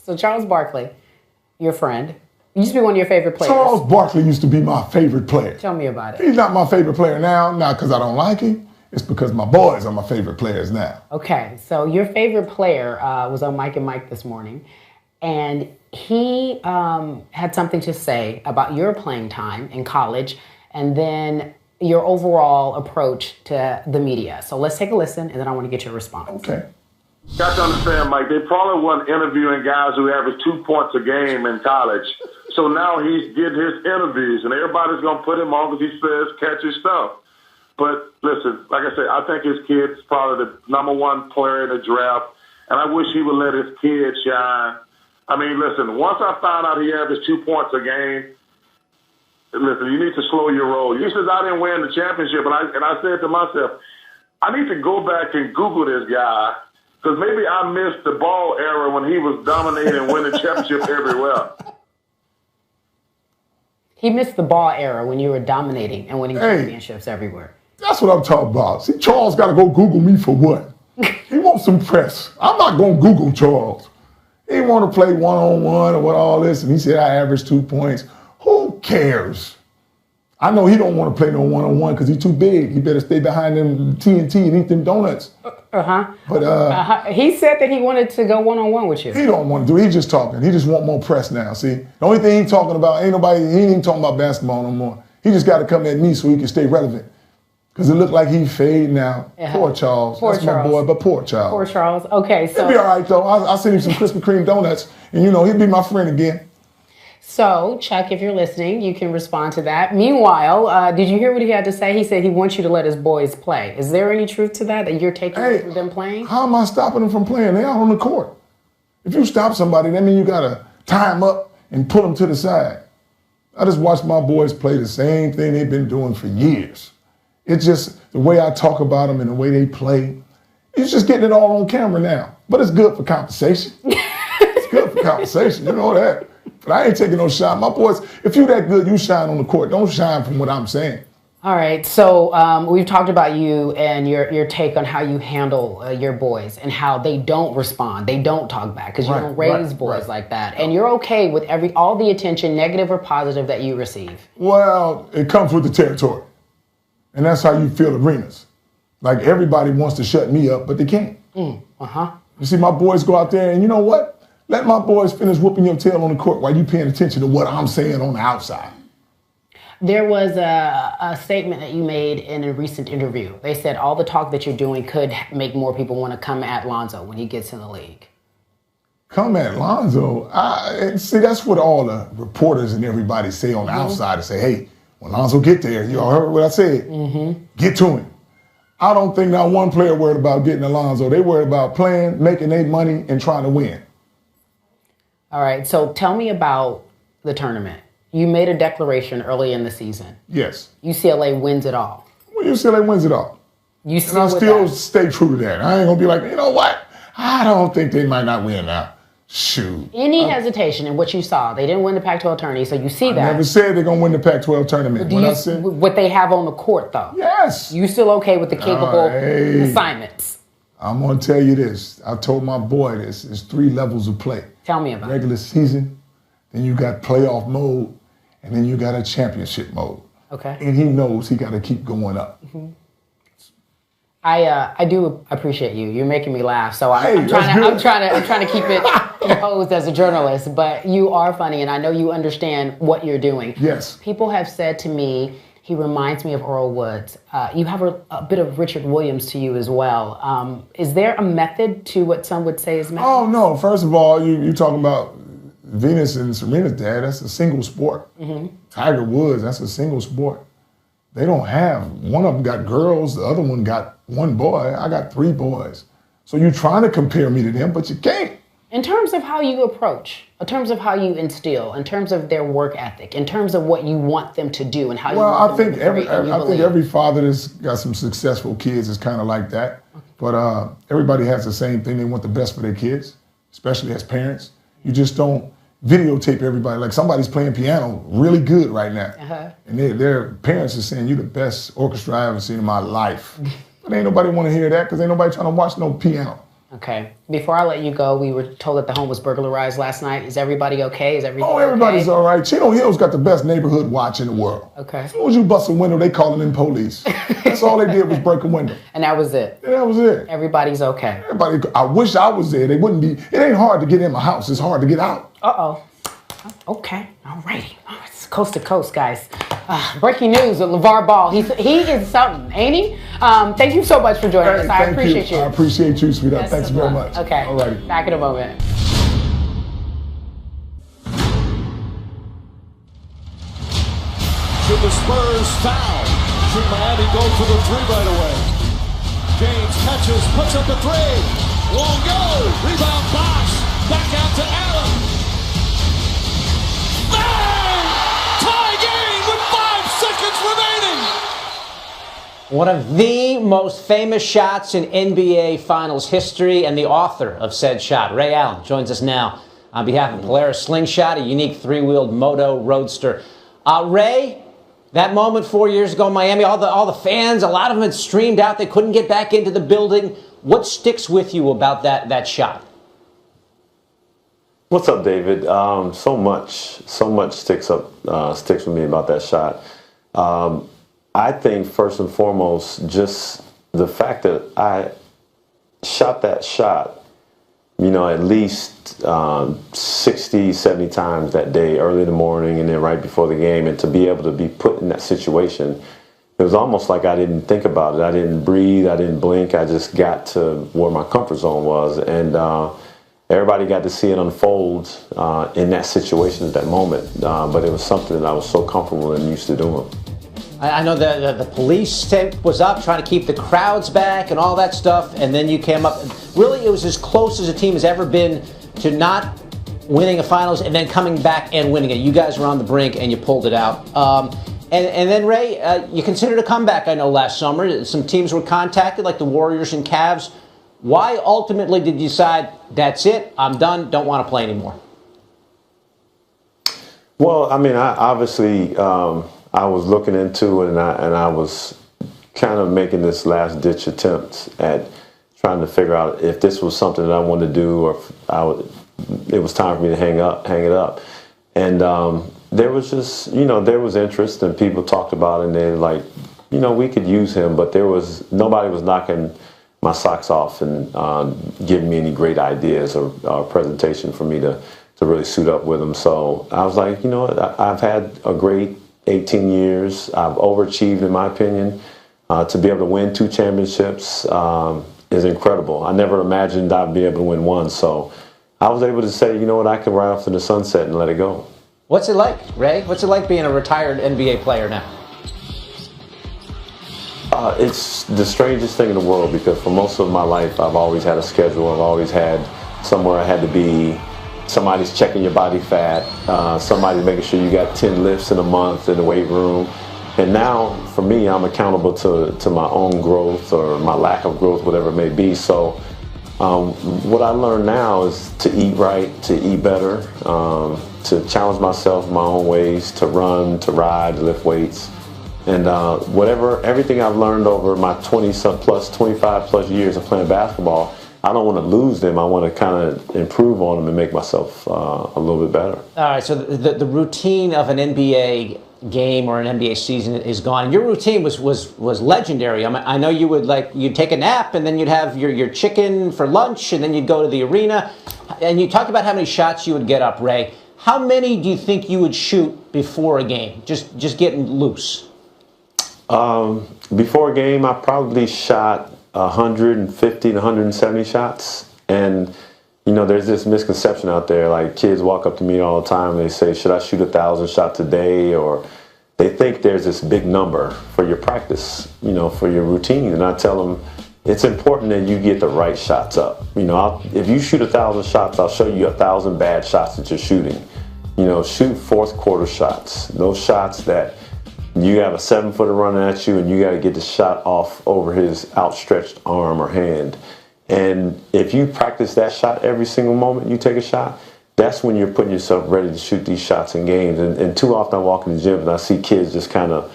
So Charles Barkley, your friend, used to be one of your favorite players. Charles Barkley used to be my favorite player. Tell me about it. He's not my favorite player now, not because I don't like him. It's because my boys are my favorite players now. Okay, so your favorite player was on Mike and Mike this morning, and he had something to say about your playing time in college and then your overall approach to the media. So let's take a listen, and then I want to get your response. Okay. Got to understand, Mike, they probably weren't interviewing guys who average 2 points a game in college. So now he's getting his interviews, and everybody's going to put him on because he says catchy stuff. But listen, like I said, I think his kid's probably the #1 player in the draft, and I wish he would let his kid shine. I mean, listen, once I found out he averaged 2 points a game, listen, you need to slow your roll. You said I didn't win the championship, and I said to myself, I need to go back and Google this guy, because maybe I missed the ball era when he was dominating and winning championship everywhere. He missed the ball era when you were dominating and winning championships everywhere. That's what I'm talking about. See, Charles got to go Google me for what? He wants some press. I'm not going to Google Charles. He want to play one-on-one or what all this, and he said I averaged 2 points. Who cares? I know he don't want to play no one-on-one because he's too big. He better stay behind them TNT and eat them donuts. But he said that he wanted to go one-on-one with you. He don't want to do it. He's just talking. He just want more press now, see? The only thing he talking about, he ain't even talking about basketball no more. He just got to come at me so he can stay relevant. Because it looked like he fading now. Poor Charles. That's my boy, but poor Charles. Poor Charles. Okay, so... He'll be all right, though. I'll send him some Krispy Kreme donuts, and, he'll be my friend again. So, Chuck, if you're listening, you can respond to that. Meanwhile, did you hear what he had to say? He said he wants you to let his boys play. Is there any truth to that you're taking them playing? How am I stopping them from playing? They're out on the court. If you stop somebody, that means you got to tie them up and pull them to the side. I just watch my boys play the same thing they've been doing for years. It's just the way I talk about them and the way they play. It's just getting it all on camera now. But it's good for conversation. It's good for conversation. You know that. But I ain't taking no shot. My boys, if you that good, you shine on the court. Don't shine from what I'm saying. All right. So we've talked about you and your take on how you handle your boys and how they don't respond. They don't talk back because you don't raise boys like that. And you're okay with all the attention, negative or positive, that you receive. Well, it comes with the territory. And that's how you feel arenas. Like everybody wants to shut me up, but they can't. You see, my boys go out there and you know what? Let my boys finish whooping your tail on the court while you paying attention to what I'm saying on the outside. There was a statement that you made in a recent interview. They said all the talk that you're doing could make more people want to come at Lonzo when he gets in the league. Come at Lonzo? See, that's what all the reporters and everybody say on the outside. They say, hey, when Lonzo get there, you all heard what I said. Get to him. I don't think not one player worried about getting Lonzo. They worried about playing, making their money, and trying to win. All right, so tell me about the tournament. You made a declaration early in the season. Yes. UCLA wins it all. Well, UCLA wins it all. And I still stay true to that. I ain't going to be like, you know what? I don't think they might not win now. Shoot. Any hesitation in what you saw? They didn't win the Pac-12 tourney, so you see that. I never said they're going to win the Pac-12 tournament. What they have on the court, though? Yes. You still okay with the capable assignments? I'm going to tell you this. I told my boy this. There's 3 levels of play. Tell me about it. Regular season, then you got playoff mode, and then you got a championship mode. Okay. And he knows he got to keep going up. I do appreciate you. You're making me laugh, so I'm trying to keep it composed as a journalist. But you are funny, and I know you understand what you're doing. Yes. People have said to me, he reminds me of Earl Woods. You have a bit of Richard Williams to you as well. Is there a method to what some would say is method? Oh no! First of all, you talking about Venus and Serena's dad. That's a single sport. Tiger Woods. That's a single sport. They don't have, one of them got girls, the other one got one boy. I got 3 boys. So you're trying to compare me to them, but you can't. In terms of how you approach, in terms of how you instill, in terms of their work ethic, in terms of what you want them to do and how you want them to operate, I think every father that's got some successful kids is kind of like that. But everybody has the same thing. They want the best for their kids, especially as parents. You just don't videotape everybody. Like somebody's playing piano really good right now. And their parents are saying, you're the best orchestra I ever seen in my life. But ain't nobody want to hear that because ain't nobody trying to watch no piano. Okay. Before I let you go, we were told that the home was burglarized last night. Is everybody okay? Is everything everybody's okay? all right. Chino Hill's got the best neighborhood watch in the world. Okay. As soon as you bust a window, they calling in police. That's all they did was break a window. And that was it? And that was it. Everybody's okay? Everybody, I wish I was there. They wouldn't be. It ain't hard to get in my house. It's hard to get out. Uh-oh. Okay. All righty. Oh, it's coast to coast, guys. Breaking news with Lavar Ball. He is something, ain't he? Thank you so much for joining us. I appreciate you. I appreciate you, sweetheart. Best Thanks of very luck. much. Okay. All righty. Back in a moment. Should the Spurs foul? Should Miami go for the three right away? James catches, puts up the three. Won't go. Rebound Bosh. Back out to Allen. Bang! Tie game with 5 seconds remaining. One of the most famous shots in NBA Finals history and the author of said shot, Ray Allen, joins us now on behalf of Polaris Slingshot, a unique three-wheeled moto roadster. Ray, that moment 4 years ago in Miami, all the fans, a lot of them had streamed out. They couldn't get back into the building. What sticks with you about that shot? What's up, David? So much sticks with me about that shot. I think first and foremost, just the fact that I shot that shot, at least 60, 70 times that day, early in the morning and then right before the game, and to be able to be put in that situation, it was almost like I didn't think about it. I didn't breathe. I didn't blink. I just got to where my comfort zone was, and everybody got to see it unfold in that situation at that moment. But it was something that I was so comfortable and used to doing. I know the police tape was up, trying to keep the crowds back and all that stuff, and then you came up. Really, it was as close as a team has ever been to not winning a finals and then coming back and winning it. You guys were on the brink and you pulled it out. And then, Ray, you considered a comeback, I know, last summer. Some teams were contacted, like the Warriors and Cavs. Why ultimately did you decide, that's it, I'm done, don't want to play anymore? Well, I mean, I was looking into it, and I was kind of making this last-ditch attempt at trying to figure out if this was something that I wanted to do, or if it was time for me to hang it up. And there was just, there was interest, and people talked about it, and they were like, we could use him, but nobody was knocking my socks off and giving me any great ideas or presentation for me to really suit up with them. So I was like, I've had a great 18 years. I've overachieved, in my opinion. To be able to win 2 championships is incredible. I never imagined I'd be able to win one. So I was able to say, I can ride off to the sunset and let it go. What's it like, Ray? What's it like being a retired NBA player now? It's the strangest thing in the world, because for most of my life, I've always had a schedule. I've always had somewhere I had to be. Somebody's checking your body fat. Somebody's making sure you got 10 lifts in a month in the weight room. And now, for me, I'm accountable to my own growth or my lack of growth, whatever it may be. So what I learned now is to eat right, to eat better, to challenge myself in my own ways, to run, to ride, to lift weights. And everything I've learned over my 25 plus years of playing basketball, I don't want to lose them. I want to kind of improve on them and make myself a little bit better. All right, so the routine of an NBA game or an NBA season is gone. Your routine was legendary. I know you'd take a nap, and then you'd have your chicken for lunch, and then you'd go to the arena. And you talked about how many shots you would get up, Ray. How many do you think you would shoot before a game, just getting loose? Before a game, I probably shot 150 to 170 shots. And, there's this misconception out there, like kids walk up to me all the time and they say, should I shoot 1,000 shots a day? Or they think there's this big number for your practice, for your routine. And I tell them, it's important that you get the right shots up. If you shoot 1,000 shots, I'll show you 1,000 bad shots that you're shooting. Shoot fourth quarter shots. Those shots that you have a 7-footer running at you and you got to get the shot off over his outstretched arm or hand. And if you practice that shot every single moment you take a shot, that's when you're putting yourself ready to shoot these shots in games. And too often I walk in the gym and I see kids just kind of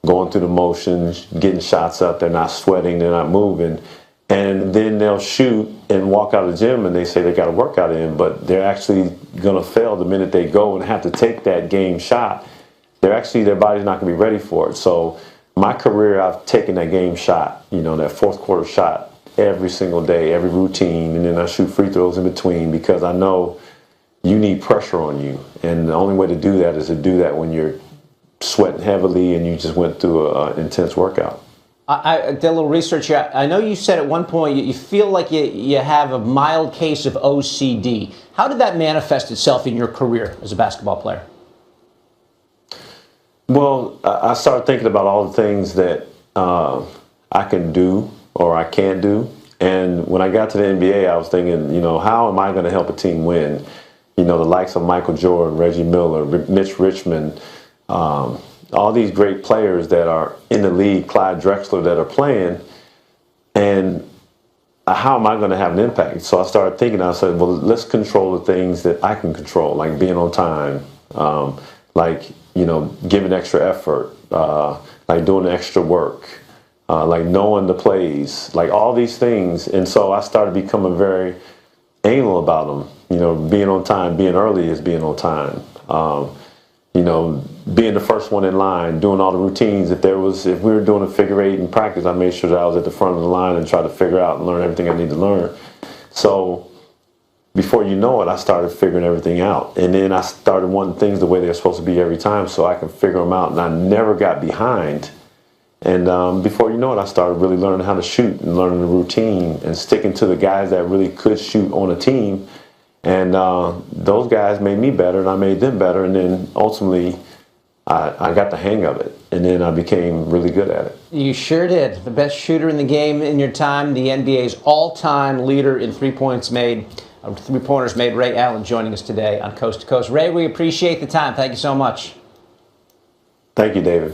going through the motions, getting shots up. They're not sweating, they're not moving. and then they'll shoot and walk out of the gym and they say they got a workout in, but they're actually going to fail the minute they go and have to take that game shot. Their body's not going to be ready for it. So my career, I've taken that game shot, that fourth quarter shot every single day, every routine, and then I shoot free throws in between because I know you need pressure on you. And the only way to do that is to do that when you're sweating heavily and you just went through an intense workout. I did a little research here. I know you said at one point you feel like you have a mild case of OCD. How did that manifest itself in your career as a basketball player? Well, I started thinking about all the things that I can do or I can't do. And when I got to the NBA, I was thinking, how am I going to help a team win? The likes of Michael Jordan, Reggie Miller, Mitch Richmond, all these great players that are in the league, Clyde Drexler, that are playing, and how am I going to have an impact? So I started thinking, I said, well, let's control the things that I can control, like being on time, giving extra effort, like doing extra work, like knowing the plays, like all these things. And so I started becoming very anal about them. Being on time, being early is being on time. Being the first one in line, doing all the routines. If we were doing a figure eight in practice, I made sure that I was at the front of the line and tried to figure out and learn everything I need to learn. So before you know it, I started figuring everything out. And then I started wanting things the way they're supposed to be every time so I can figure them out. And I never got behind. And before you know it, I started really learning how to shoot and learning the routine and sticking to the guys that really could shoot on a team. And those guys made me better, and I made them better. And then ultimately, I got the hang of it. And then I became really good at it. You sure did. The best shooter in the game in your time, the NBA's all-time leader in three-pointers made, Ray Allen, joining us today on Coast to Coast. Ray, we appreciate the time. Thank you so much. Thank you, David.